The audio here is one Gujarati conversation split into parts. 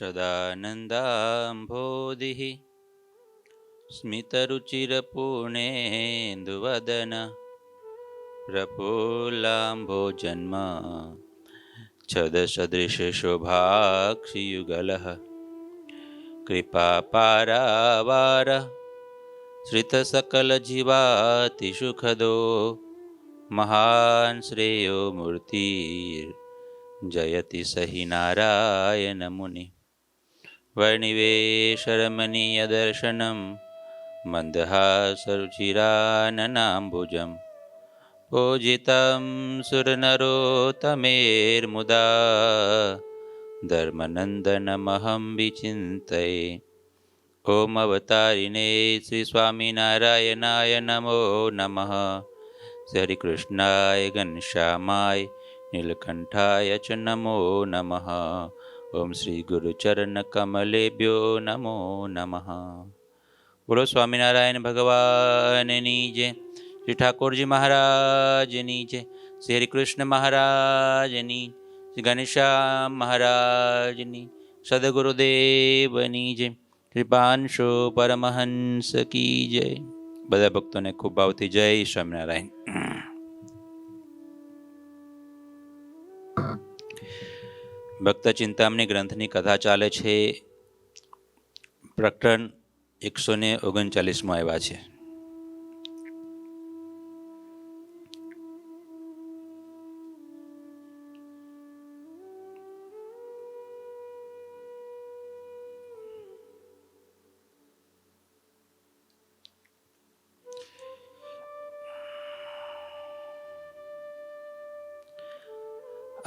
सदानन्दाम्भोधिः स्मितरुचिरपूर्णेन्दुवदन प्रफुल्लाम्भोजन्म छदसदृशशोभाक्षियुगलः कृपापारावारः श्रितसकलजीवातिसुखदो महान् श्रेयो मूर्तिर्जयति सहि नारायण मुनि वर्णिवेशरमणीयदर्शनं मन्दहासरुचिराननाम्बुजं पूजितं सुरनरोत्तमेर्मुदा धर्मनन्दनमहं विचिन्तये। ओम अवतारिणे श्री स्वामीनारायणाय नमो नमः। श्री हरिकृष्णाय घनश्यामाय नीलकंठाय च नमो नमः। ओम श्री गुरुचरण कमलेभ्यो नमो नमः। बोलो स्वामीनारायण भगवाननी जय। श्री ठाकुरजी महाराजनी जय। श्री हरिकृष्ण महाराजनी, श्री घनश्याम महाराजनी, सदगुरुदेवनी जय। कृपांशो परमहंस की जय। બધા ભક્તોને ખૂબ ભાવથી જય સ્વામિનારાયણ। ભક્ત ચિંતામણી ગ્રંથની કથા ચાલે છે। પ્રકરણ 139માં આવ્યા છે।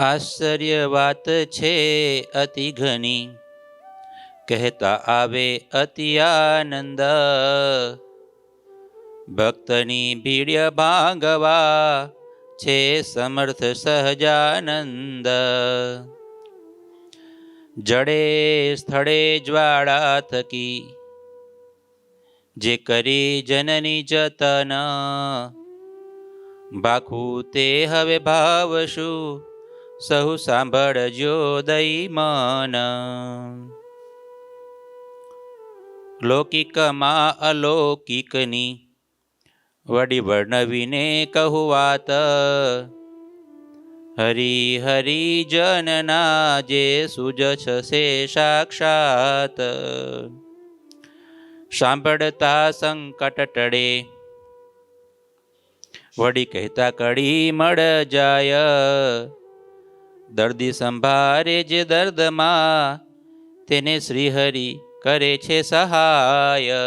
આશ્ચર્ય વાત છે અતિ ઘણી, કહેતા આવે અતિ આનંદ। ભક્તની ભીડ્ય ભાંગવા છે સમર્થ સહજાનંદ। જડે સ્થળે જ્વાળા થકી જે કરી જનની જતન, ભાખું તે હવે ભાવશું સહુ સાંભળજો દઈ મન। લૌકિકમાં અલૌકિકની વડી વર્ણવીને કહું વાત, હરિ હરિ જનના જે સુજ છે સાક્ષાત। સાંભળતા સંકટ ટળે વડી કહેતા કડી મળ જાય। દર્દી સંભારે જે દર્દમાં તેને શ્રીહરિ કરે છે સહાય।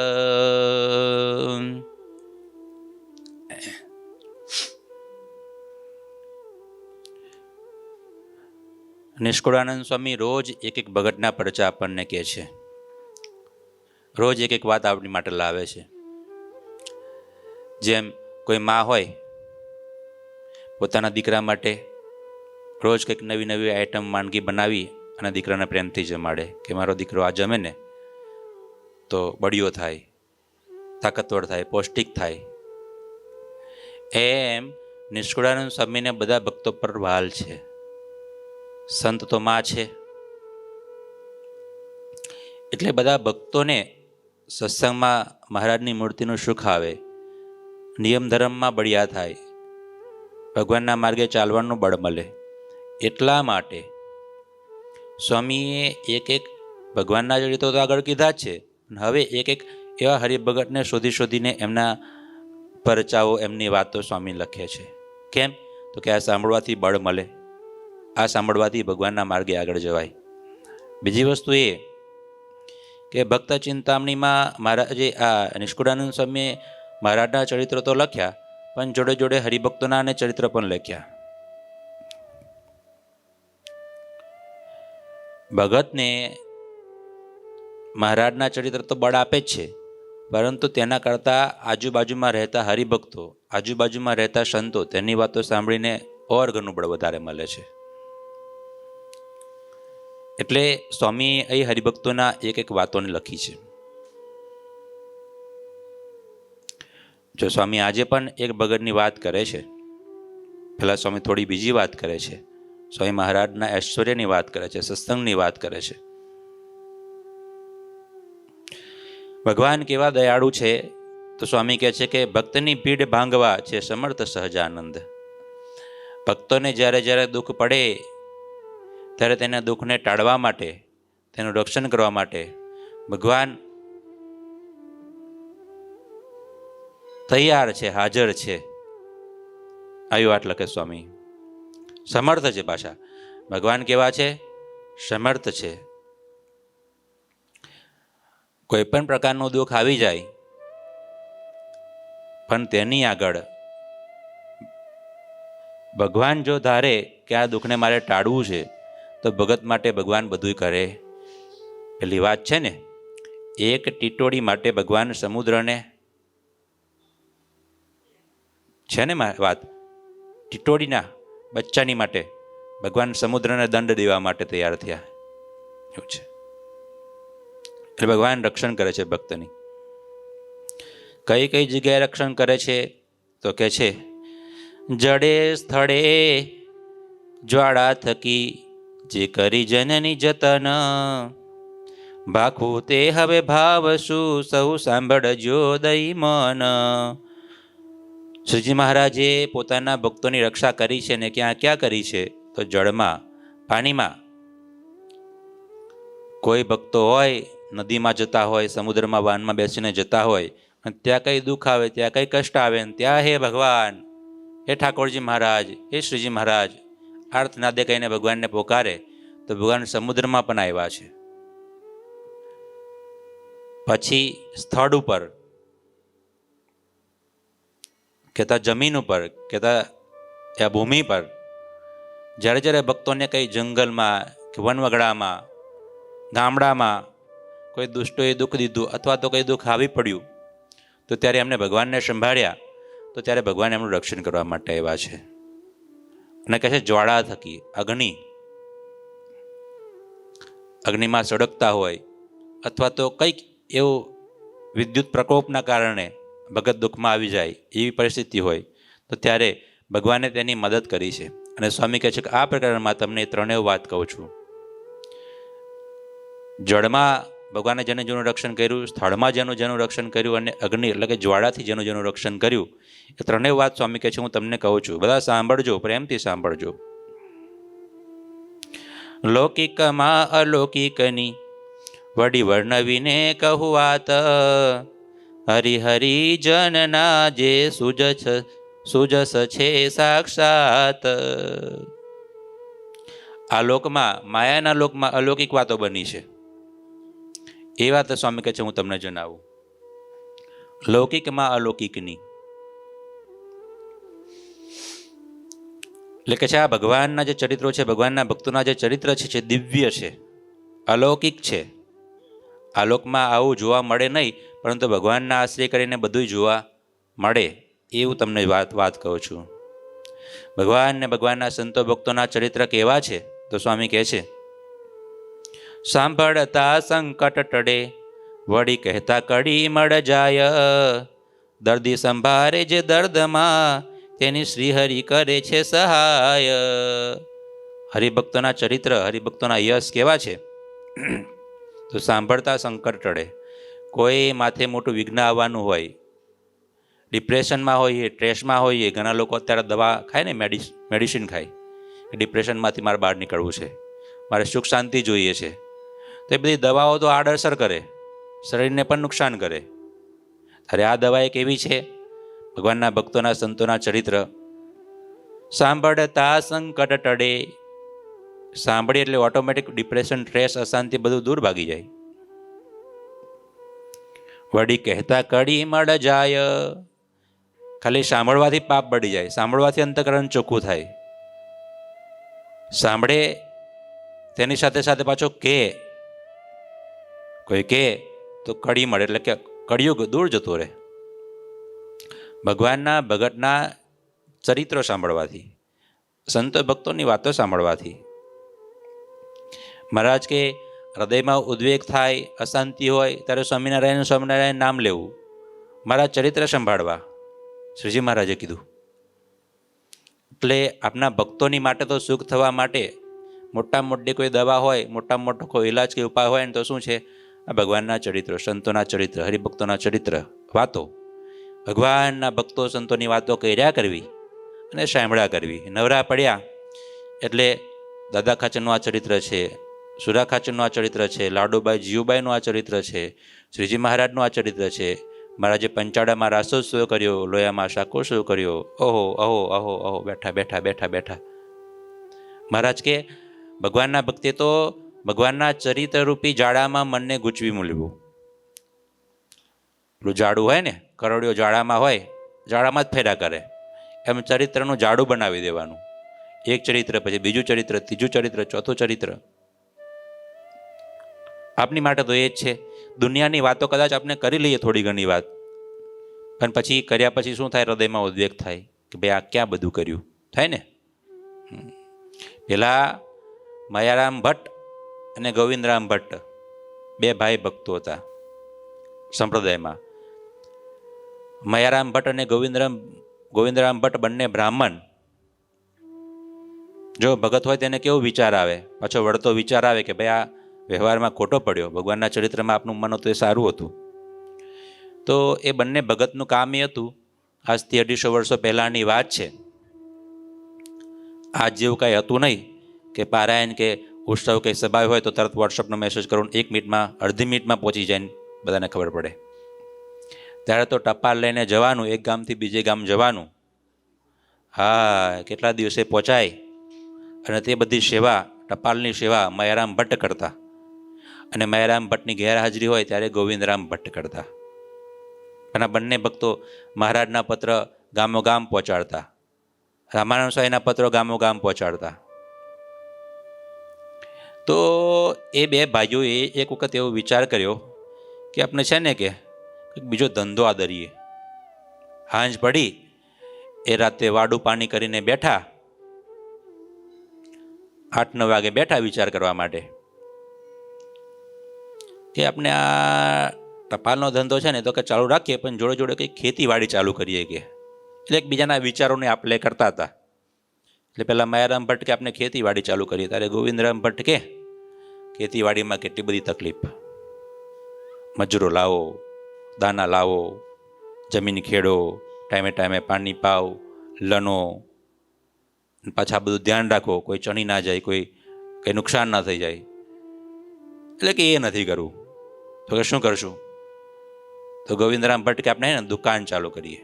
નિષ્કુળાનંદ સ્વામી રોજ એક એક ભગતના પરચા આપણને કહે છે, રોજ એક એક વાત આપણી માટે લાવે છે। જેમ કોઈ માં હોય પોતાના દીકરા માટે રોજ કંઈક નવી નવી આઈટમ વાનગી બનાવી અને દીકરાને પ્રેમથી જમાડે કે મારો દીકરો આ જમે ને તો બળિયો થાય, તાકતવર થાય, પૌષ્ટિક થાય। એમ નિષ્કુળાનંદ સ્વામીને બધા ભક્તો પર વાલ છે। સંત તો માં છે, એટલે બધા ભક્તોને સત્સંગમાં મહારાજની મૂર્તિનું સુખ આવે, નિયમ ધર્મમાં બળિયા થાય, ભગવાનના માર્ગે ચાલવાનું બળ મળે। એટલા માટે સ્વામીએ એક એક ભગવાનના ચરિત્રો તો આગળ કીધા જ છે, હવે એક એક એવા હરિભગતને શોધી શોધીને એમના પરચાઓ, એમની વાતો સ્વામી લખે છે। કેમ તો કે આ સાંભળવાથી બળ મળે, આ સાંભળવાથી ભગવાનના માર્ગે આગળ જવાય। બીજી વસ્તુ એ કે ભક્ત ચિંતામણીમાં મહારાજે આ નિષ્કુળાનંદ સ્વામીએ મહારાજના ચરિત્રો તો લખ્યા, પણ જોડે જોડે હરિભક્તોના અને ચરિત્ર પણ લખ્યા। ભગતને મહારાજના ચરિત્ર તો બળ આપે જ છે, પરંતુ તેના કરતાં આજુબાજુમાં રહેતા હરિભક્તો, આજુબાજુમાં રહેતા સંતો, તેની વાતો સાંભળીને ઓર ઘણું બળ વધારે મળે છે। એટલે સ્વામીએ અહીં હરિભક્તોના એક એક વાતોને લખી છે। જો સ્વામી આજે પણ એક ભગતની વાત કરે છે, પહેલાં સ્વામી થોડી બીજી વાત કરે છે, સ્વામી મહારાજના ઐશ્વર્યની વાત કરે છે, સત્સંગની વાત કરે છે। ભગવાન કેવા દયાળુ છે તો સ્વામી કહે છે કે ભક્તની ભીડ ભાંગવા છે સમર્થ સહજાનંદ. ભક્તોને જ્યારે જ્યારે દુઃખ પડે ત્યારે તેના દુઃખને ટાળવા માટે, તેનું રક્ષણ કરવા માટે ભગવાન તૈયાર છે, હાજર છે. આવી વાત લખે સ્વામી. સમર્થ છે પાછા. ભગવાન કેવા છે? સમર્થ છે. કોઈ પણ પ્રકારનું દુઃખ આવી જાય પણ તેની આગળ ભગવાન જો ધારે કે આ દુઃખને મારે ટાળવું છે તો ભગત માટે ભગવાન બધું કરે. પેલી વાત છે ને, એક ટીટોડી માટે ભગવાન સમુદ્રને, છે ને વાત, ટીટોડીના બચ્ચાની માટે ભગવાન સમુદ્રને દંડ દેવા માટે તૈયાર થયા. એવું છે. એટલે ભગવાન રક્ષણ કરે છે ભક્તની. કઈ કઈ જગ્યાએ રક્ષણ કરે છે તો કે છે, જડે સ્થળે જ્વાળા થકી જે કરી જનની જતન, ભાખું તે હવે ભાવ શું સૌ સાંભળજો દઈ મન. શ્રીજી મહારાજે પોતાના ભક્તોની રક્ષા કરી છે ને ક્યાં ક્યાં કરી છે તો જળમાં, પાણીમાં. કોઈ ભક્તો હોય નદીમાં જતા હોય, સમુદ્રમાં વાનમાં બેસીને જતા હોય અને ત્યાં કંઈ દુઃખ આવે, ત્યાં કંઈ કષ્ટ આવે ને ત્યાં હે ભગવાન, હે ઠાકોરજી મહારાજ, હે શ્રીજી મહારાજ આર્તનાદે કહીને ભગવાનને પોકારે તો ભગવાન સમુદ્રમાં પણ આવ્યા છે. પછી સ્થળ ઉપર કહેતા, જમીન ઉપર કહેતા, આ ભૂમિ પર જ્યારે જ્યારે ભક્તોને કંઈ જંગલમાં કે વનવગડામાં, ગામડામાં કોઈ દુષ્ટોએ દુઃખ દીધું અથવા તો કંઈ દુઃખ આવી પડ્યું તો ત્યારે એમને ભગવાનને સંભાળ્યા તો ત્યારે ભગવાન એમનું રક્ષણ કરવા માટે આવ્યા છે. અને કહે છે જ્વાળા થકી, અગ્નિમાં સળગતા હોય અથવા તો કંઈક એવું વિદ્યુત પ્રકોપના કારણે ભગત દુઃખમાં આવી જાય એવી પરિસ્થિતિ હોય તો ત્યારે ભગવાને તેની મદદ કરી છે. અને સ્વામી કહે છે કે આ પ્રકારમાં તમને ત્રણેય વાત કહું છું. જળમાં ભગવાને જેનું રક્ષણ કર્યું, સ્થળમાં જેનું રક્ષણ કર્યું અને અગ્નિ એટલે કે જ્વાળાથી જેનું રક્ષણ કર્યું, એ ત્રણેય વાત સ્વામી કહે છે હું તમને કહું છું. બધા સાંભળજો, પ્રેમથી સાંભળજો. લૌકિકમાં અલૌકિકની વડી વર્ણવીને કહું વાત, હરિહરિ જનના જે સુજસ છે સાક્ષાત. આ લોકમાં, માયાના લોકમાં અલૌકિક વાતો બની છે. એ વાત સ્વામી કહે છે હું તમને જણાવું. લૌકિકમાં અલૌકિકની એટલે કે છે આ ભગવાનના જે ચરિત્રો છે, ભગવાનના ભક્તોના જે ચરિત્ર છે જે દિવ્ય છે, અલૌકિક છે. આ લોકમાં આવું જોવા મળે નહીં, પરંતુ ભગવાનના આશ્રય કરીને બધું જોવા મળે એવું તમને વાત કહું છું. ભગવાન ને ભગવાનના સંતો ભક્તોના ચરિત્ર કેવા છે તો સ્વામી કહે છે, સાંભળતા સંકટ ટળે વળી કહેતા કડી મળ જાય, દર્દી સંભારે જે દર્દમાં તેની શ્રીહરિ કરે છે સહાય. હરિભક્તોના ચરિત્ર, હરિભક્તોના યશ કેવા છે તો સાંભળતા સંકટ ટળે. કોઈ માથે મોટું વિઘ્ન આવવાનું હોય, ડિપ્રેશનમાં હોઈએ, સ્ટ્રેસમાં હોઈએ, ઘણા લોકો અત્યારે દવા ખાય ને, મેડિસિન ખાય, ડિપ્રેશનમાંથી મારે બહાર નીકળવું છે, મારે સુખ શાંતિ જોઈએ છે, તો એ બધી દવાઓ તો આડઅસર કરે, શરીરને પણ નુકસાન કરે. અરે આ દવા એક એવી છે, ભગવાનના ભક્તોના સંતોના ચરિત્ર. સાંભળતા સંકટ ટળે, સાંભળીએ એટલે ઓટોમેટિક ડિપ્રેશન, સ્ટ્રેસ, અશાંતિ બધું દૂર ભાગી જાય. વળી કહેતા કડી મળ જાય, ખાલી સાંભળવાથી પાપ બળી જાય, સાંભળવાથી અંતકરણ ચોખ્ખું થાય. સાંભળે તેની સાથે સાથે પાછો કોઈ કે તો કડી મળે, એટલે કે કળિયુગ દૂર જતો રહે. ભગવાનના ભગતના ચરિત્રો સાંભળવાથી, સંતો ભક્તોની વાતો સાંભળવાથી. મહારાજ કે હૃદયમાં ઉદ્વેગ થાય, અશાંતિ હોય ત્યારે સ્વામિનારાયણ નામ લેવું, મારા ચરિત્ર સંભાળવા શ્રીજી મહારાજે કીધું. એટલે આપના ભક્તોની માટે તો સુખ થવા માટે મોટા મોટી કોઈ દવા હોય, મોટા મોટો કોઈ ઇલાજ કે ઉપાય હોય ને તો શું છે, આ ભગવાનના ચરિત્ર, સંતોના ચરિત્ર, હરિભક્તોના ચરિત્ર, વાતો, ભગવાનના ભક્તો સંતોની વાતો કર્યા કરવી અને સાંભળ્યા કરવી. નવરા પડ્યા એટલે દાદા ખાચરનું આ ચરિત્ર છે, સુરા ખાચરનું આ ચરિત્ર છે, લાડુબાઈ જીવુબાઈનું આ ચરિત્ર છે, શ્રીજી મહારાજનું આ ચરિત્ર છે, મહારાજે પંચાળામાં રાસોત્સવ કર્યો, લોયામાં શાકોત્સવ કર્યો. ઓહો અહો અહો અહો, બેઠા બેઠા બેઠા બેઠા. મહારાજ કે ભગવાનના ભક્તે તો ભગવાનના ચરિત્રરૂપી જાડામાં મનને ગૂંચવી મૂલવું. પેલું જાડું હોય ને, કરોડિયો જાડામાં હોય, જાડામાં જ ફેરા કરે, એમ ચરિત્રનું જાડું બનાવી દેવાનું. એક ચરિત્ર, પછી બીજું ચરિત્ર, ત્રીજું ચરિત્ર, ચોથું ચરિત્ર. આપની માટે તો એ જ છે. દુનિયાની વાતો કદાચ આપણે કરી લઈએ થોડી ઘણી વાત, પણ પછી કર્યા પછી શું થાય? હૃદયમાં ઉદ્વેગ થાય કે ભાઈ આ ક્યાં બધું કર્યું, થાય ને. પેલા માયારામ ભટ્ટ અને ગોવિંદરામ ભટ્ટ બે ભાઈ ભક્તો હતા સંપ્રદાયમાં. માયારામ ભટ્ટ અને ગોવિંદરામ ભટ્ટ બંને બ્રાહ્મણ. જો ભગત હોય તેને કેવો વિચાર આવે, પાછો વળતો વિચાર આવે કે ભાઈ આ વ્યવહારમાં ખોટો પડ્યો, ભગવાનના ચરિત્રમાં આપનું મન હતું એ સારું હતું. તો એ બંને ભગતનું કામ એ હતું. આજથી 250 વર્ષો પહેલાંની વાત છે. આજ જેવું કાંઈ હતું નહીં કે પારાયણ કે ઉત્સવ કે સભા હોય તો તરત વોટ્સઅપનો મેસેજ કરો, 1 મિનિટમાં અડધી મિનિટમાં પહોંચી જાય ને બધાને ખબર પડે. ત્યારે તો ટપાલ લઈને જવાનું, એક ગામથી બીજે ગામ જવાનું. હા, કેટલા દિવસે પહોંચાય. અને તે બધી સેવા, ટપાલની સેવા માયારામ ભટ્ટ કરતા, અને માયારામ ભટ્ટની ગેરહાજરી હોય ત્યારે ગોવિંદરામ ભટ્ટ કરતા. અને આ બંને ભક્તો મહારાજના પત્ર ગામો ગામ પહોંચાડતા, રામાનંદ સ્વામીના પત્રો ગામો ગામ પહોંચાડતા. તો એ બે ભાઈઓએ એક વખત એવો વિચાર કર્યો કે આપણે છે ને કે બીજો ધંધો આદરીએ. હાંજ પડી, એ રાતે વાડું પાણી કરીને બેઠા, 8-9 વાગે બેઠા વિચાર કરવા માટે કે આપણે આ ટપાલનો ધંધો છે ને તો કે ચાલુ રાખીએ, પણ જોડે જોડે કંઈક ખેતીવાડી ચાલુ કરીએ કે. એટલે એકબીજાના વિચારોને આપણે કરતા હતા. એટલે પહેલાં માયારામ ભટ્ટ કે આપણે ખેતીવાડી ચાલુ કરીએ, ત્યારે ગોવિંદરામ ભટ્ટ કે ખેતીવાડીમાં કેટલી બધી તકલીફ, મજૂરો લાવો, દાના લાવો, જમીન ખેડો, ટાઈમે ટાઈમે પાણી પાવ, લણો, પાછા બધું ધ્યાન રાખો, કોઈ ચણી ના જાય, કોઈ કંઈ નુકસાન ના થઈ જાય. એટલે કે એ નથી કરવું. તો કે શું કરશું? તો ગોવિંદરામ ભટ્ટ કે આપણે ને દુકાન ચાલુ કરીએ.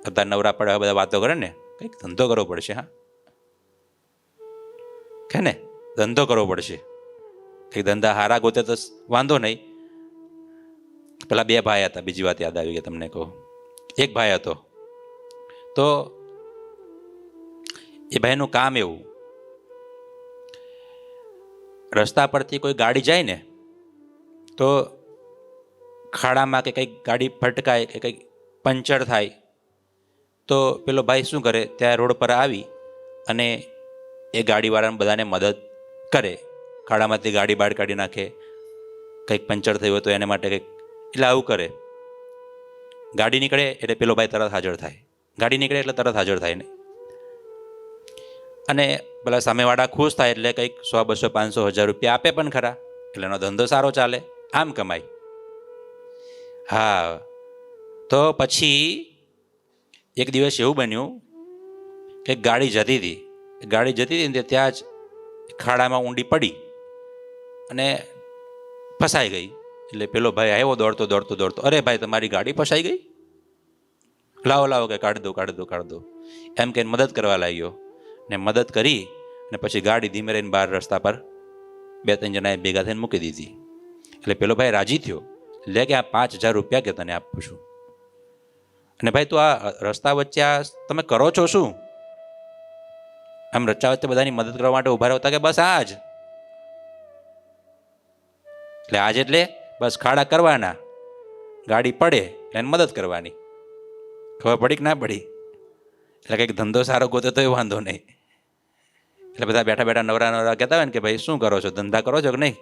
અત્યારે નવરા પડે બધા વાતો કરે ને, કંઈક ધંધો કરવો પડશે. હા કે ને, ધંધો કરવો પડશે. કંઈક ધંધા હારા ગોતે તો વાંધો નહીં. પેલા 2 ભાઈ હતા, બીજી વાત યાદ આવી કે તમને કહું. એક ભાઈ હતો, તો એ ભાઈનું કામ એવું, રસ્તા પરથી કોઈ ગાડી જાય ને તો ખાડામાં કે કંઈક ગાડી ફટકાય કે કંઈક પંચર થાય તો પેલો ભાઈ શું કરે, ત્યાં રોડ પર આવી અને એ ગાડીવાળાને બધાને મદદ કરે. ખાડામાંથી ગાડી બહાર કાઢી નાખે, કંઈક પંચર થયું હોય તો એને માટે કંઈક, એટલે આવું કરે. ગાડી નીકળે એટલે પેલો ભાઈ તરત હાજર થાય, ગાડી નીકળે એટલે તરત હાજર થાય ને. અને પેલા સામેવાળા ખુશ થાય એટલે કંઈક 100, 200, 500, 1000 રૂપિયા આપે પણ ખરા. એટલે એનો ધંધો સારો ચાલે, આમ કમાય. હા, તો પછી એક દિવસ એવું બન્યું કે ગાડી જતી હતી ને ત્યાં જ ખાડામાં ઊંડી પડી અને ફસાઈ ગઈ. એટલે પેલો ભાઈ આવ્યો દોડતો, અરે ભાઈ તમારી ગાડી ફસાઈ ગઈ, લાવો કે કાઢ દો એમ કે મદદ કરવા લાગ્યો. ને મદદ કરી અને પછી ગાડી ધીમે રહીને બહાર રસ્તા પર 2-3 જણાએ ભેગા થઈને મૂકી દીધી. એટલે પેલો ભાઈ રાજી થયો, લે કે આ 5000 રૂપિયા કે તને આપું છું. અને ભાઈ તું આ રસ્તા વચ્ચે આ તમે કરો છો શું? આમ રસ્તા વચ્ચે બધાની મદદ કરવા માટે ઉભા રહેતા કે બસ આજ, એટલે આજ એટલે બસ ખાડા કરવાના, ગાડી પડે એટલે મદદ કરવાની. ખબર પડી કે ના પડી? એટલે કંઈક ધંધો સારો ગોતે તો એ વાંધો નહીં. એટલે બધા બેઠા નવરા કહેતા હોય ને કે ભાઈ શું કરો છો, ધંધા કરો છો કે નહીં?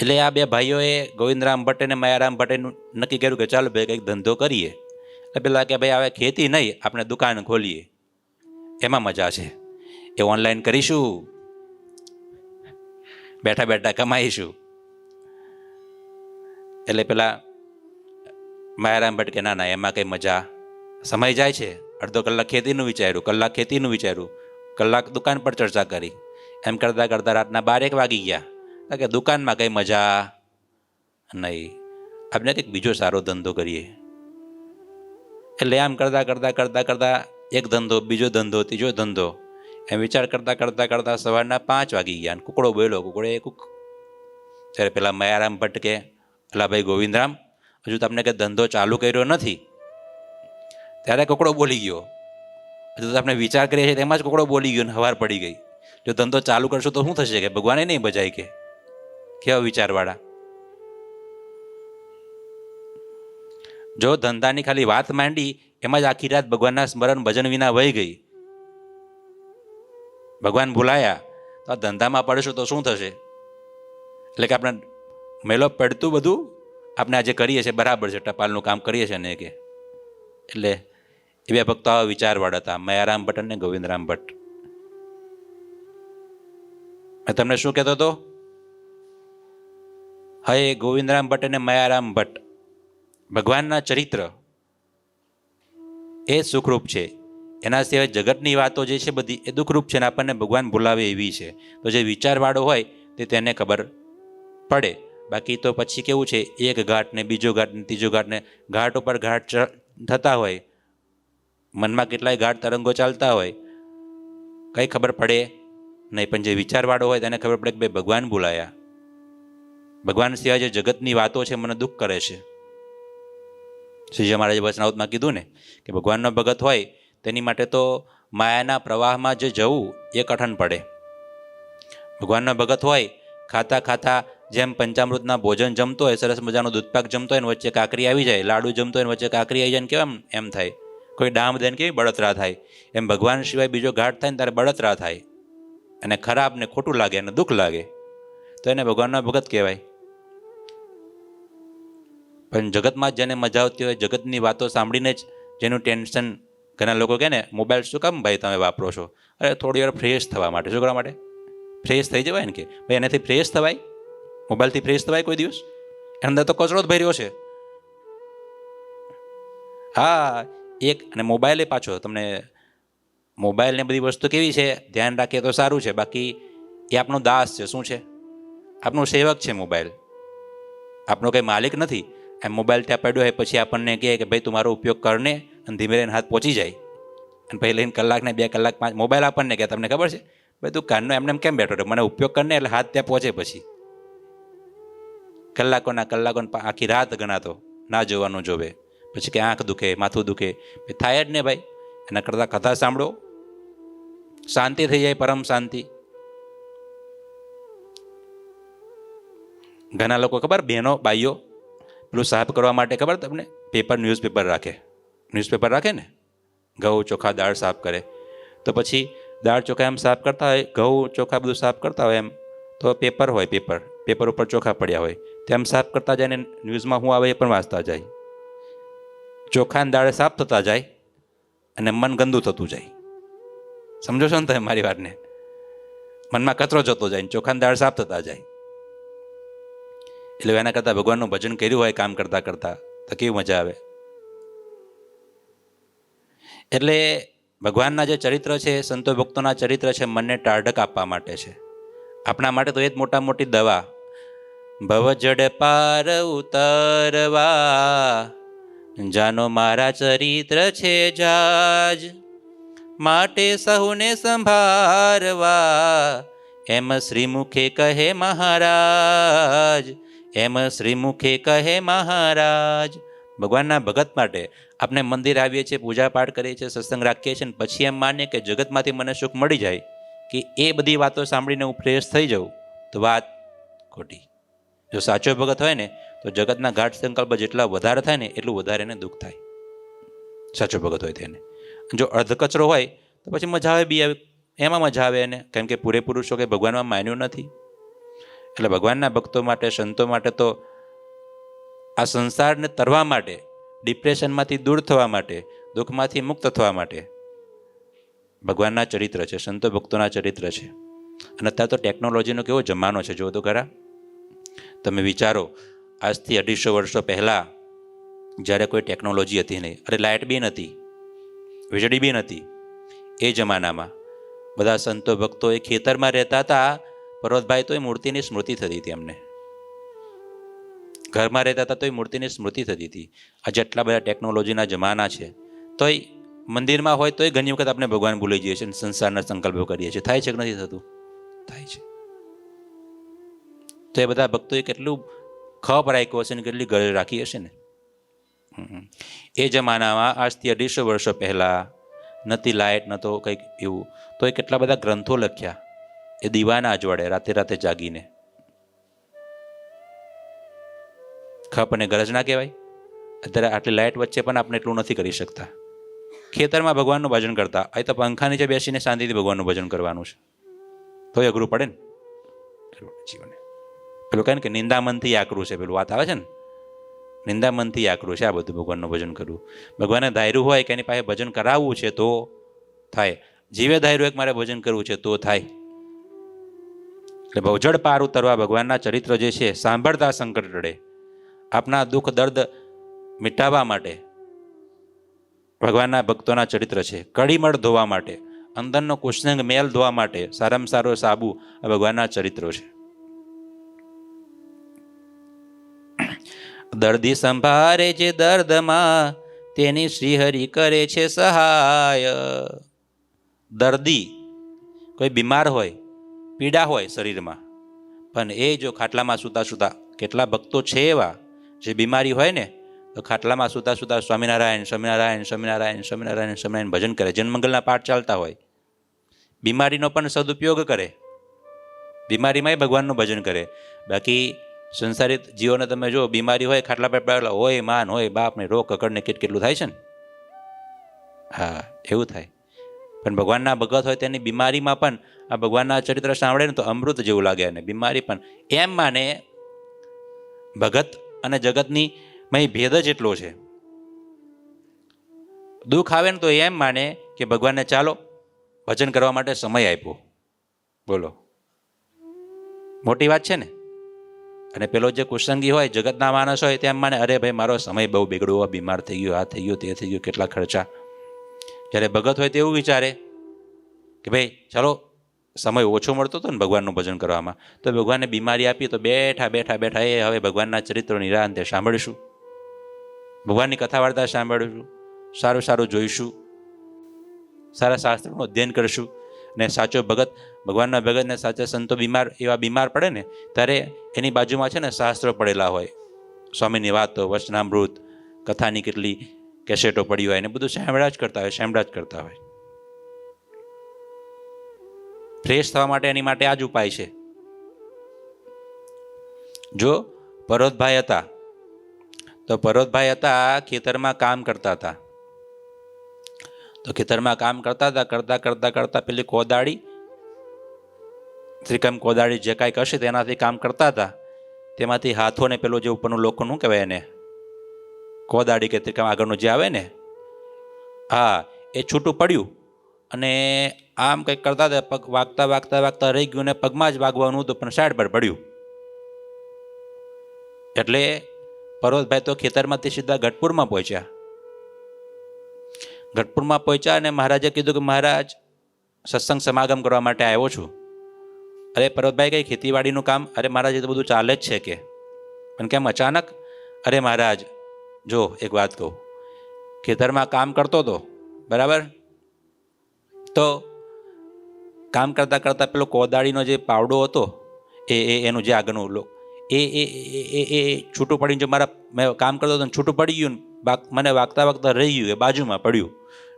એટલે આ 2 ભાઈઓએ ગોવિંદરામ ભટ્ટ અને માયારામ ભટ્ટે નક્કી કર્યું કે ચાલો ભાઈ કંઈક ધંધો કરીએ. એટલે પેલા કે ભાઈ હવે ખેતી નહીં, આપણે દુકાન ખોલીએ, એમાં મજા છે. એ ઓનલાઈન કરીશું, બેઠા બેઠા કમાઈશું. એટલે પેલા માયારામ ભટ્ટ કે ના ના, એમાં કંઈ મજા, સમય જાય છે. અડધો કલાક ખેતીનું વિચાર્યું, કલાક ખેતીનું વિચાર્યું, કલાક દુકાન પર ચર્ચા કરી. એમ કરતાં કરતાં રાતના 12-1 વાગી ગયા કે દુકાનમાં કંઈ મજા નહીં, આપણે કંઈક બીજો સારો ધંધો કરીએ. એટલે આમ કરતાં એક ધંધો, બીજો ધંધો, ત્રીજો ધંધો, એમ વિચાર કરતાં સવારના 5 વાગી ગયા. કુકડો બોલ્યો, ત્યારે પેલા માયારામ ભટ્ટ કે પેલા ભાઈ ગોવિંદરામ, હજુ તમને કે ધંધો ચાલુ કર્યો નથી. ત્યારે કુકડો બોલી ગયો, હજુ તો આપણે વિચાર કરીએ છીએ તેમાં જ કુકડો બોલી ગયો ને હવાર પડી ગઈ. જો ધંધો ચાલુ કરશો તો શું થશે? કે ભગવાને નહીં બજાય કે કેવા વિચારવાળા. જો ધંધાની ખાલી વાત માંડી, એમાં જ આખી રાત ભગવાનના સ્મરણ ભજન વિના વહી ગઈ. ભગવાન ભૂલાયા તો આ ધંધામાં પડશું તો શું થશે? એટલે કે આપણે મેલો પડતું બધું આપણે આજે કરીએ છીએ બરાબર છે, ટપાલનું કામ કરીએ છીએ ને કે. એટલે એ બે ભક્તો આવા વિચારવાળા હતા, માયારામ ભટ્ટ અને ગોવિંદરામ ભટ્ટ. મેં તમને શું કહેતો હતો? હવે ગોવિંદરામ ભટ્ટ અને માયારામ ભટ્ટ, ભગવાનના ચરિત્ર એ સુખરૂપ છે, એના સિવાય જગતની વાતો જે છે બધી એ દુઃખરૂપ છે ને આપણને ભગવાન ભૂલાવે એવી છે. તો જે વિચારવાળો હોય તે તેને ખબર પડે. બાકી તો પછી કેવું છે, એક ઘાટ ને બીજો ઘાટ ને ત્રીજો ઘાટ ને ઘાટ ઉપર ઘાટ થતા હોય, મનમાં કેટલાય ઘાટ તરંગો ચાલતા હોય, કંઈ ખબર પડે નહીં. પણ જે વિચારવાળો હોય તેને ખબર પડે કે ભાઈ ભગવાન ભૂલાયા, ભગવાન સિવાય જે જગતની વાતો છે મને દુઃખ કરે છે. શ્રીજી મહારાજે વચનાવતમાં કીધું ને કે ભગવાનનો ભગત હોય તેની માટે તો માયાના પ્રવાહમાં જે જવું એ કઠણ પડે. ભગવાનનો ભગત હોય ખાતા ખાતા જેમ પંચામૃતના ભોજન જમતો હોય, સરસ મજાનો દૂધપાક જમતો હોય ને વચ્ચે કાકરી આવી જાય, લાડુ જમતો હોય ને વચ્ચે કાકરી આવી જાય ને કેમ એમ થાય, કોઈ ડામ દે ને કેવી બળતરા થાય, એમ ભગવાન સિવાય બીજો ઘાટ થાય ને ત્યારે બળતરા થાય અને ખરાબ ને ખોટું લાગે અને દુઃખ લાગે, તો એને ભગવાનનો ભગત કહેવાય. પણ જગતમાં જ જેને મજા આવતી હોય, જગતની વાતો સાંભળીને જ જેનું ટેન્શન, ઘણા લોકો કહે ને મોબાઈલ શું કામ ભાઈ તમે વાપરો છો? અરે થોડી વાર ફ્રેશ થવા માટે. શું કરવા માટે? ફ્રેશ થઈ જવાય ને કે ભાઈ, એનાથી ફ્રેશ થવાય? મોબાઈલથી ફ્રેશ થવાય કોઈ દિવસ? એની અંદર તો કચરો જ ભર્યો છે. હા, એક અને મોબાઈલ એ પાછો તમને, મોબાઈલ ને બધી વસ્તુ કેવી છે ધ્યાન રાખીએ તો સારું છે, બાકી એ આપણો દાસ છે. શું છે? આપણો સેવક છે મોબાઈલ, આપણો કંઈ માલિક નથી. એમ મોબાઈલ ત્યાં પડ્યો હોય પછી આપણને કહે કે ભાઈ તું મારો ઉપયોગ કરને, અને ધીમે રહીને હાથ પહોંચી જાય. અને પછી લઈને કલાક ને 2 કલાક 5 મોબાઈલ આપણને કહે તમને ખબર છે ભાઈ તું કાનનો એમને એમ કેમ બેઠો રહે, મને ઉપયોગ કરને, એટલે હાથ ત્યાં પહોંચે. પછી કલાકોના આખી રાત ગણાતો ના જોવાનું જોવે, પછી કે આંખ દુખે, માથું દુખે, થાય જ ને ભાઈ. એના કરતાં કથા સાંભળો, શાંતિ થઈ જાય, પરમ શાંતિ. ઘણા લોકો ખબર, બહેનો બાઈઓ પેલું સાફ કરવા માટે ખબર તમને ન્યૂઝપેપર રાખે ને, ઘઉં ચોખા દાળ સાફ કરે, તો પછી દાળ ચોખા એમ સાફ કરતા હોય, ઘઉં ચોખા બધું સાફ કરતા હોય એમ, તો પેપર હોય, પેપર ઉપર ચોખા પડ્યા હોય, તેમ સાફ કરતા જાય ને ન્યૂઝમાં શું આવે એ પણ વાંચતા જાય. ચોખા ને દાળ સાફ થતા જાય અને મન ગંદુ થતું જાય. સમજો છો ને તમે મારી વાતને? મનમાં કચરો જતો જાય ને ચોખા ને દાળ સાફ થતા જાય. એટલે એના કરતાં ભગવાનનું ભજન કર્યું હોય કામ કરતાં કરતાં તો કેવી મજા આવે. એટલે ભગવાનના જે ચરિત્ર છે, સંતો ભક્તોના ચરિત્ર છે, મનને ટાઢક આપવા માટે છે. આપણા માટે તો એ જ મોટા મોટી દવા. ભવજડ પાર ઉતરવા જાનો મારા ચરિત્ર છે જાજ, માટે સહુને સંભાળવા એમ શ્રીમુખે કહે મહારાજ, એમ શ્રીમુખે કહે મહારાજ. ભગવાનના ભગત માટે આપણે મંદિર આવીએ છીએ, પૂજા પાઠ કરીએ છીએ, સત્સંગ રાખીએ છીએ, પછી એમ માનીએ કે જગતમાંથી મને સુખ મળી જાય, કે એ બધી વાતો સાંભળીને હું ફ્રેશ થઈ જાઉં, તો વાત ખોટી. જો સાચો ભગત હોય ને તો જગતના ઘાટ સંકલ્પ જેટલા વધારે થાય ને એટલું વધારે એને દુઃખ થાય. સાચો ભગત હોય તેને. જો અર્ધ કચરો હોય તો પછી મજા આવે બી આવે, એમાં મજા આવે એને, કેમ કે પૂરેપૂરું શું કે ભગવાનમાં માન્યું નથી. એટલે ભગવાનના ભક્તો માટે, સંતો માટે તો આ સંસારને તરવા માટે, ડિપ્રેશનમાંથી દૂર થવા માટે, દુઃખમાંથી મુક્ત થવા માટે ભગવાનના ચરિત્ર છે, સંતો ભક્તોના ચરિત્ર છે. અને અત્યારે તો ટેકનોલોજીનો કેવો જમાનો છે, જો તો ખરા. તમે વિચારો, આજથી 250 વર્ષો પહેલાં જ્યારે કોઈ ટેકનોલોજી હતી નહીં, અરે લાઇટ બી નથી, વીજળી બી નથી, એ જમાનામાં બધા સંતો ભક્તો એ ખેતરમાં રહેતા હતા. પર્વતભાઈ તો એ મૂર્તિની સ્મૃતિ થતી હતી એમને. ઘરમાં રહેતા હતા તો એ મૂર્તિની સ્મૃતિ થતી હતી. આજે આટલા બધા ટેકનોલોજીના જમાના છે, તોય મંદિરમાં હોય તોય ઘણી વખત આપણે ભગવાન ભૂલી જઈએ છીએ, સંસારના સંકલ્પો કરીએ છીએ. થાય છે કે નથી થતું? થાય છે. તો એ બધા ભક્તોએ કેટલું ખપ રાખ્યો હશે ને કેટલી ગળે રાખી હશે ને. એ જમાનામાં આજથી 250 વર્ષો પહેલાં નથી લાઇટ, નહોતો કંઈક એવું, તો એ કેટલા બધા ગ્રંથો લખ્યા એ દીવાના અજવાળે રાતે રાતે જાગીને. ખપ અને ગરજ ના કહેવાય? અત્યારે આટલી લાઇટ વચ્ચે પણ આપણે એટલું નથી કરી શકતા. ખેતરમાં ભગવાનનું ભજન કરતા, અહીં તો પંખા નીચે બેસીને શાંતિથી ભગવાનનું ભજન કરવાનું છે, તોય અઘરું પડે ને જીવને. પેલું કહે ને કે નિંદા મનથી આકરું છે, પેલું વાત આવે છે ને, નિંદા મનથી આકરું છે આ બધું ભગવાનનું ભજન કરવું. ભગવાને ધાર્યું હોય કે એની પાસે ભજન કરાવવું છે તો થાય, જીવે ધાર્યું હોય કે મારે ભજન કરવું છે તો થાય. એટલે ભવજળ પાર ઉતરવા ભગવાનના ચરિત્ર જે છે સાંભળતા સંકટ ટળે. આપના દુઃખ દર્દ મિટાવવા માટે ભગવાનના ભક્તોના ચરિત્ર છે. કડીમળ ધોવા માટે, અંદરનો કુષ્ણંગ મેલ ધોવા માટે સારામાં સારો સાબુ આ ભગવાનના ચરિત્રો છે. દર્દી સંભારે જે દર્દમાં તેની શ્રીહરિ કરે છે સહાય. દર્દી કોઈ બીમાર હોય, પીડા હોય શરીરમાં, પણ એ જો ખાટલામાં સૂતા સૂતા, કેટલા ભક્તો છે એવા જે બીમારી હોય ને તો ખાટલામાં સૂતા સૂતા સ્વામિનારાયણ સ્વામિનારાયણ સ્વામિનારાયણ સ્વામિનારાયણ સ્વામિનારાયણ ભજન કરે, જન્મંગલના પાઠ ચાલતા હોય. બીમારીનો પણ સદુપયોગ કરે, બીમારીમાંય ભગવાનનું ભજન કરે. બાકી સંસારિત જીવોને તમે જો, બીમારી હોય ખાટલા પર પડેલા હોય, માન હોય, બાપને રોગ કકડને કેટલું થાય છે ને. હા, એવું થાય. પણ ભગવાનના ભગત હોય તેની બીમારીમાં પણ આ ભગવાનના ચરિત્ર સાંભળે ને તો અમૃત જેવું લાગે. અને બીમારી પણ એમ માને ભગત અને જગતની મય ભેદ જ એટલો છે. દુઃખ આવે ને તો એમ માને કે ભગવાનને ચાલો ભજન કરવા માટે સમય આપ્યો. બોલો, મોટી વાત છે ને. અને પેલો જે કુસંગી હોય, જગતના માણસ હોય, તેમ માને અરે ભાઈ મારો સમય બહુ બગડ્યો, બીમાર થઈ ગયો, આ થઈ ગયો, તે થઈ ગયો, કેટલા ખર્ચા. જ્યારે ભગત હોય તેવું વિચારે કે ભાઈ ચાલો સમય ઓછો મળતો હતો ને ભગવાનનું ભજન કરવામાં, તો ભગવાનને બીમારી આપી તો બેઠા બેઠા બેઠા એ હવે ભગવાનના ચરિત્રો નિરાંતે સાંભળીશું, ભગવાનની કથા વાર્તા સાંભળીશું, સારું સારું જોઈશું, સારા શાસ્ત્રોનું અધ્યયન કરીશું. ને સાચો ભગત, ભગવાનના ભગતને સાચા સંતો એવા બીમાર પડે ને ત્યારે એની બાજુમાં છે ને શાસ્ત્રો પડેલા હોય, સ્વામીની વાતો, વચનામૃત, કથાની કેટલી કેસેટો પડી હોય ને બધું સાંભળ્યા જ કરતા હોય. ફ્રેશ થવા માટે એની માટે આ જ ઉપાય છે. જો પર્વતભાઈ હતા તો પર્વતભાઈ હતા ખેતરમાં કામ કરતા હતા. તો ખેતરમાં કામ કરતા હતા, કરતા પેલી કોદાળી, ત્રિકમ કોદાળી જે કાંઈક હશે તેનાથી કામ કરતા હતા. તેમાંથી હાથોને પેલો જે ઉપરનું લોખંડ, શું કહેવાય એને, કોદાળી કે ત્રિકમ આગળનું જે આવે ને, હા, એ છૂટું પડ્યું અને આમ કંઈક કરતા હતા, પગ વાગતા રહી ગયું ને પગમાં જ વાગવાનું હતું પણ સાઈડ પર પડ્યું. એટલે પર્વતભાઈ તો ખેતરમાંથી સીધા ગઢપુરમાં પહોંચ્યા. ગઢપુરમાં પહોંચ્યા અને મહારાજે કીધું કે મહારાજ સત્સંગ સમાગમ કરવા માટે આવ્યો છું. અરે પર્વતભાઈ કઈ ખેતીવાડીનું કામ? અરે મહારાજ એ તો બધું ચાલે જ છે કે. પણ કેમ અચાનક? અરે મહારાજ જો એક વાત કહું, ખેતરમાં કામ કરતો હતો બરાબર, તો કામ કરતા પેલો કોદાળીનો જે પાવડો હતો એનું જે આગળનું એ છૂટું પડીને, જો મેં કામ કરતો હતો છૂટું પડી ગયું, મને વાગતા રહી ગયું, એ બાજુમાં પડ્યું.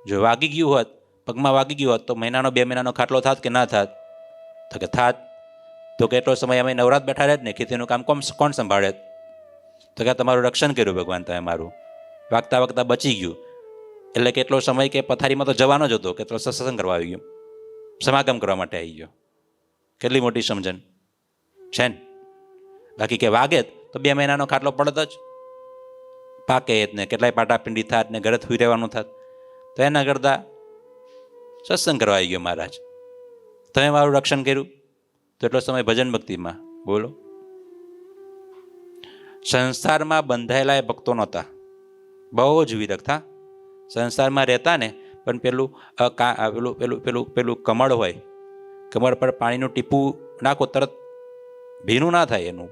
જો વાગી ગયું હોત, પગમાં વાગી ગયું હોત તો 2 મહિનાનો ખાટલો થાત કે ના થાત? તો કે થાત. તો કેટલો સમય અમે નવરાત બેઠા રહે ને, ખેતીનું કામ કોણ સંભાળે? તો કે તમારું રક્ષણ કર્યું ભગવાન, તમે મારું વાગતા બચી ગયું. એટલે કેટલો સમય કે પથારીમાં તો જવાનો જ હતો, કેટલો સત્સંગ કરવા આવી ગયો, સમાગમ કરવા માટે આવી ગયો. કેટલી મોટી સમજણ છે ને. બાકી કે વાગે તો 2 મહિનાનો ખાટલો પડત જ, પાકે ને કેટલાય પાટાપિંડી થાત ને ઘરે સુઈ રહેવાનું થાત. તો એના કરતાં સત્સંગ કરવા આવી ગયો મહારાજ, તમે મારું રક્ષણ કર્યું. તો એટલો સમય ભજન ભક્તિમાં. બોલો. સંસારમાં બંધાયેલા એ ભક્તો નહોતા, બહુ જ વિરક્ત. હા, સંસારમાં રહેતા ને, પણ પેલું પેલું પેલું પેલું પેલું કમળ હોય, કમળ પર પાણીનું ટીપું નાખો તરત ભીનું ના થાય, એનું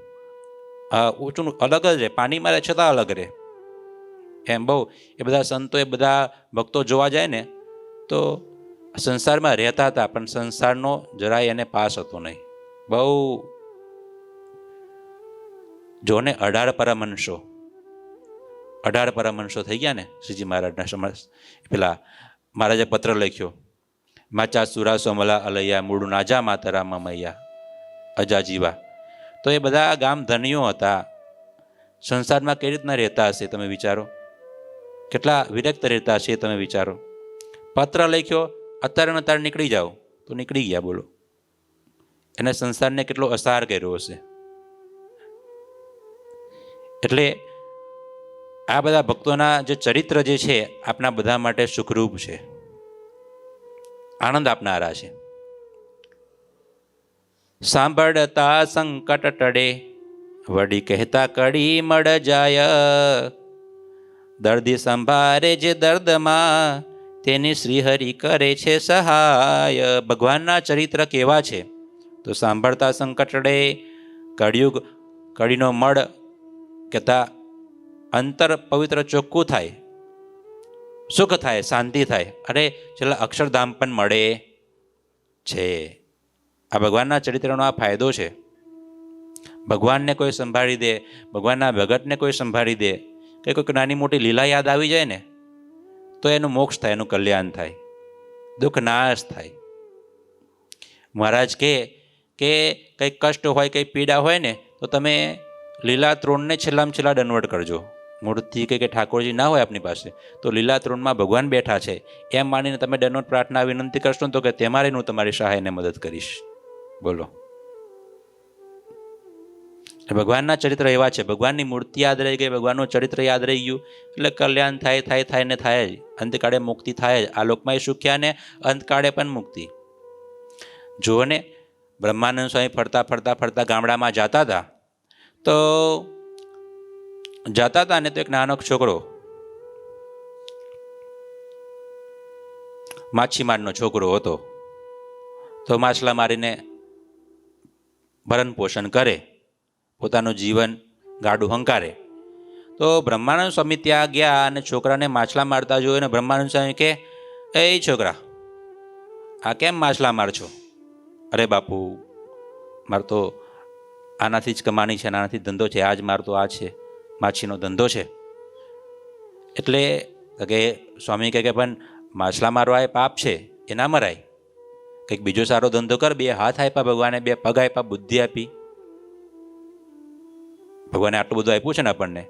ઊંચું અલગ જ રહે, પાણીમાં રહે છતાં અલગ રહે એમ. બહુ એ બધા સંતો, એ બધા ભક્તો જોવા જાય ને તો સંસારમાં રહેતા હતા, પણ સંસારનો જરાય એને પાસ હતો નહીં. બહુ જોને 18 પરમહંસો થઈ ગયા ને શ્રીજી મહારાજના સમજ. પેલા મહારાજે પત્ર લખ્યો, માચા સુરા સોમલા અલૈયા મૂળ નાજા માતરામાં મૈયા અજા જીવા. તો એ બધા ગામ ધનિયો હતા. સંસારમાં કઈ રીતના રહેતા હશે તમે વિચારો, કેટલા વિરક્ત રહેતા હશે તમે વિચારો. પત્ર લખ્યો, અત્યારે નીકળી જાઓ તો નીકળી ગયા. બોલો, એને સંસારને કેટલો અસાર કર્યો હશે. એટલે આ બધા ભક્તોના જે ચરિત્ર જે છે આપણા બધા માટે સુખરૂપ છે, આનંદ આપનારા છે. સાંભળતા સંકટ ટળે, વડી કહેતા કડી મળ જાય. દર્દી સંભારે જે દર્દમાં, તેની શ્રીહરિ કરે છે સહાય. ભગવાનના ચરિત્ર કેવા છે તો સાંભળતા સંકટ ટળે, કળિયુગ કડીનો મળ કહેતા અંતર પવિત્ર ચોખ્ખું થાય, સુખ થાય, શાંતિ થાય, અરે છેલ્લા અક્ષરધામ પણ મળે છે. આ ભગવાનના ચરિત્રનો આ ફાયદો છે. ભગવાનને કોઈ સંભાળી દે, ભગવાનના ભગતને કોઈ સંભાળી દે, કે કોઈક નાની મોટી લીલા યાદ આવી જાય ને તો એનું મોક્ષ થાય, એનું કલ્યાણ થાય, દુઃખ નાશ થાય. મહારાજ કે કંઈક કષ્ટ હોય, કંઈ પીડા હોય ને તો તમે લીલા ત્રોણને છેલ્લામાં છેલ્લા દંડવત કરજો. મૂર્તિ કે ઠાકોરજી ના હોય આપની પાસે તો લીલા ત્રોણમાં ભગવાન બેઠા છે એમ માનીને તમે દંડવત પ્રાર્થના વિનંતી કરશો તો કે તેમારે હું તમારી સહાયને મદદ કરીશ. બોલો, ભગવાનના ચરિત્ર એવા છે. ભગવાનની મૂર્તિ યાદ રહી ગઈ, ભગવાનનું ચરિત્ર યાદ રહી ગયું એટલે કલ્યાણ થાય ને થાય જ. અંતકાળે મુક્તિ થાય જ. આ લોકમાં સુખ્યા ને અંતકાળે પણ મુક્તિ. જુઓ ને, બ્રહ્માનંદ સ્વામી ફરતા ગામડામાં જતા હતા ને તો એક નાનો છોકરો, માછીમારનો છોકરો હતો, તો માછલા મારીને ભરણ પોષણ કરે, પોતાનું જીવન ગાડું હંકારે. તો બ્રહ્માનંદ સ્વામી ત્યાં ગયા અને છોકરાને માછલા મારતા જોઈને બ્રહ્માનંદ સ્વામી કે, એ છોકરા, આ કેમ માછલા મારશો? અરે બાપુ, મારે તો આનાથી જ કમાણી છે, આનાથી ધંધો છે, આજ મારતો આ છે, માછીનો ધંધો છે. એટલે કે સ્વામી કહે કે પણ માછલા મારવા એ પાપ છે, એ ના મરાય. કંઈક બીજો સારો ધંધો કર. 2 હાથ આપ્યા ભગવાને, 2 પગ આપ્યા, બુદ્ધિ આપી. ભગવાને આટલું બધું આપ્યું છે ને આપણને,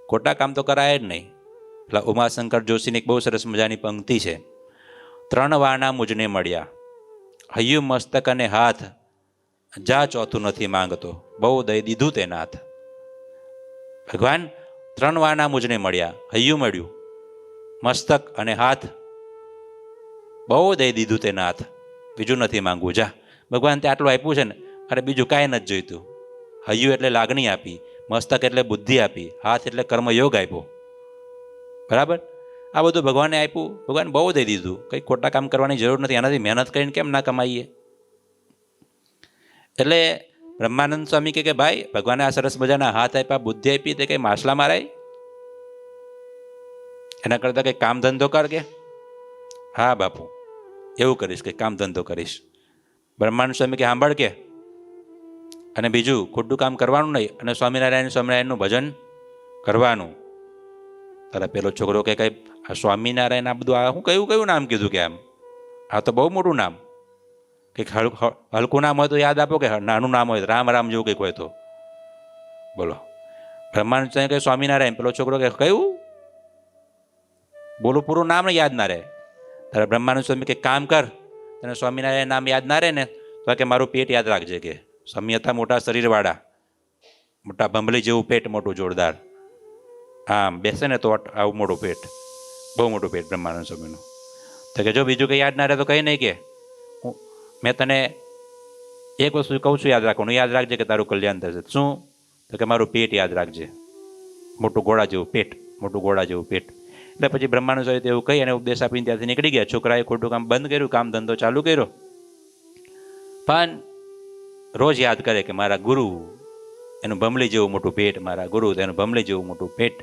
ખોટા કામ તો કરાય જ નહીં. પેલા ઉમાશંકર જોશીની એક બહુ સરસ મજાની પંક્તિ છે, 3 વાના મુજને મળ્યા, હૈયું મસ્તક અને હાથ, જા ચોથું નથી માંગતો, બહુ દઈ દીધું તે નાથ. ભગવાન 3 વાના મુજને મળ્યા, હૈયું મળ્યું, મસ્તક અને હાથ, બહુ દઈ દીધું તે નાથ, બીજું નથી માંગવું. જા, ભગવાન તે આટલું આપ્યું છે ને, અરે બીજું કાંઈ નથી જોઈતું. હૈયું એટલે લાગણી આપી, મસ્તક એટલે બુદ્ધિ આપી, હાથ એટલે કર્મયોગ આપ્યો. બરાબર, આ બધું ભગવાને આપ્યું, ભગવાન બહુ દઈ દીધું, કંઈ ખોટા કામ કરવાની જરૂર નથી. આનાથી મહેનત કરીને કેમ ના કમાઈએ? એટલે બ્રહ્માનંદ સ્વામી કે ભાઈ, ભગવાને આ સરસ મજાના હાથ આપ્યા, બુદ્ધિ આપી, તે કંઈ માછલા મારાય? એના કરતાં કંઈ કામ ધંધો કર. કે હા બાપુ, એવું કરીશ, કંઈ કામ ધંધો કરીશ. બ્રહ્માનંદ સ્વામી કે સાંભળ કે, અને બીજું ખોટું કામ કરવાનું નહીં, અને સ્વામિનારાયણનું ભજન કરવાનું. તારા પેલો છોકરો કે કંઈ આ સ્વામિનારાયણ આ બધું આ હું કયું નામ કીધું? કે આમ આ તો બહુ મોટું નામ. કંઈક હલકું નામ હોય તો યાદ આપો, કે નાનું નામ હોય રામ રામ જેવું કંઈક હોય તો બોલો. બ્રહ્માનંદ સ્વામી કે સ્વામિનારાયણ, પેલો છોકરો કે કયું? બોલું પૂરું નામ ને યાદ ના રહે. તારે બ્રહ્માનંદ સ્વામી કે કામ કર, તને સ્વામિનારાયણ નામ યાદ ના રહે ને તો કે મારું પેટ યાદ રાખજે. કે સ્વામી હતા મોટા શરીરવાળા, મોટા ભંભલી જેવું પેટ, મોટું જોરદાર. આમ બેસે ને તો આવું મોટું પેટ, બહુ મોટું પેટ બ્રહ્માનંદ સ્વામીનું. તો કે જો બીજું કંઈ યાદ ના રહે તો કંઈ નહીં, કે મેં તને એક વસ્તુ કહું છું યાદ રાખવાનું, યાદ રાખજે કે તારું કલ્યાણ થશે. શું? તો કે મારું પેટ યાદ રાખજે, મોટું ઘોડા જેવું પેટ, મોટું ઘોડા જેવું પેટ. એટલે પછી બ્રહ્માનંદ સ્વામી એવું કહી અને ઉપદેશ આપીને ત્યાંથી નીકળી ગયા. છોકરાએ ખોટું કામ બંધ કર્યું, કામ ધંધો ચાલુ કર્યો, પણ રોજ યાદ કરે કે મારા ગુરુ એનું ભમલી જેવું મોટું પેટ, મારા ગુરુ એનું ભમલી જેવું મોટું પેટ.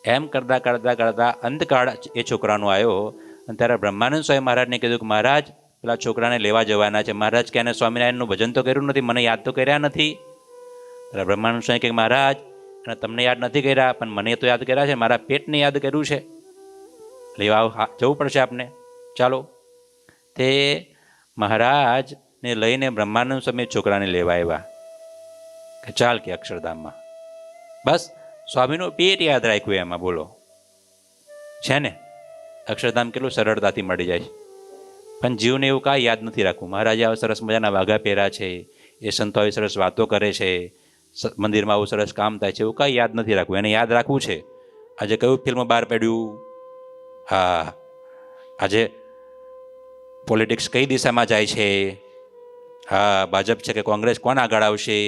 એમ કરતાં કરતાં કરતાં અંતકાળ એ છોકરાનો આવ્યો અને ત્યારે બ્રહ્માનંદ સ્વામી મહારાજને કીધું કે મહારાજ પેલા છોકરાને લેવા જવાના છે. મહારાજ કે એને સ્વામિનારાયણનું ભજન તો કર્યું નથી, મને યાદ તો કર્યા નથી. ત્યારે બ્રહ્માનંદ સ્વામી કે મહારાજ અને તમને યાદ નથી કર્યા પણ મને તો યાદ કર્યા છે, મારા પેટને યાદ કર્યું છે, લેવા જવું પડશે આપને, ચાલો. તે મહારાજને લઈને બ્રહ્માનંદ સ્વામી છોકરાને લેવા આવ્યા કે ચાલ કે અક્ષરધામમાં. બસ સ્વામીનું પેટ યાદ રાખ્યું એમાં, બોલો છે ને. અક્ષરધામ કેટલું સરળતાથી મળી જાય છે, પણ જીવને એવું કાંઈ યાદ નથી રાખવું. મહારાજે આવા સરસ મજાના વાઘા પહેર્યા છે, એ સંતો આવી સરસ વાતો કરે છે, મંદિરમાં આવું સરસ કામ થાય છે, એવું કાંઈ યાદ નથી રાખવું. એને યાદ રાખવું છે આજે કયું ફિલ્મ બહાર પાડ્યું, હા આજે પોલિટિક્સ કઈ દિશામાં જાય છે, હા ભાજપ છે કે કોંગ્રેસ, કોણ આગળ આવશે,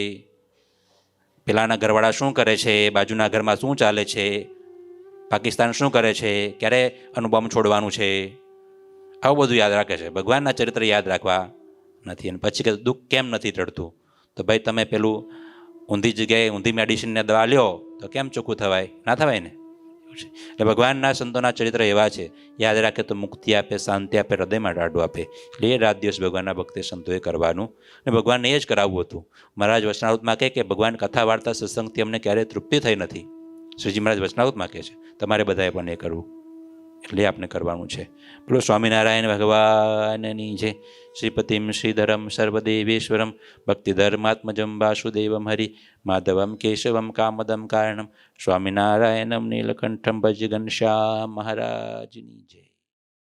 પેલાના ઘરવાળા શું કરે છે, બાજુના ઘરમાં શું ચાલે છે, પાકિસ્તાન શું કરે છે, ક્યારે અણુબોમ્બ છોડવાનું છે, આવું બધું યાદ રાખે છે. ભગવાનના ચરિત્ર યાદ રાખવા નથી. અને પછી કે દુઃખ કેમ નથી ચડતું, તો ભાઈ તમે પેલું ઊંધી જગ્યાએ ઊંધી મેડિસિનને દવા લ્યો તો કેમ ચોખ્ખું થવાય, ના થવાય ને. એટલે ભગવાનના સંતોના ચરિત્ર એવા છે, યાદ રાખે તો મુક્તિ આપે, શાંતિ આપે, હૃદયમાં ડાઢું આપે. એટલે એ રાત દિવસ ભગવાનના ભક્તિ સંતોએ કરવાનું અને ભગવાનને એ જ કરાવવું હતું. મહારાજ વચનાવૃતમાં કહે કે ભગવાન કથા વાર્તા સત્સંગથી અમને ક્યારેય તૃપ્તિ થઈ નથી. શ્રીજી મહારાજ વચનાવૃતમાં કહે છે તમારે બધાએ પણ એ કરવું, એટલે આપણે કરવાનું છે. પેલો સ્વામિનારાયણ ભગવાનની જે શ્રીપતિમ શ્રીધરમ સર્વદેવેશ્વરમ ભક્તિધર્માત્મજમ વાસુદેવમ હરિ માધવમ કેશવમ કામદમ કારણમ સ્વામિનારાયણમ નીલકંઠમ ભજ ઘનશ્યામ મહારાજની જય.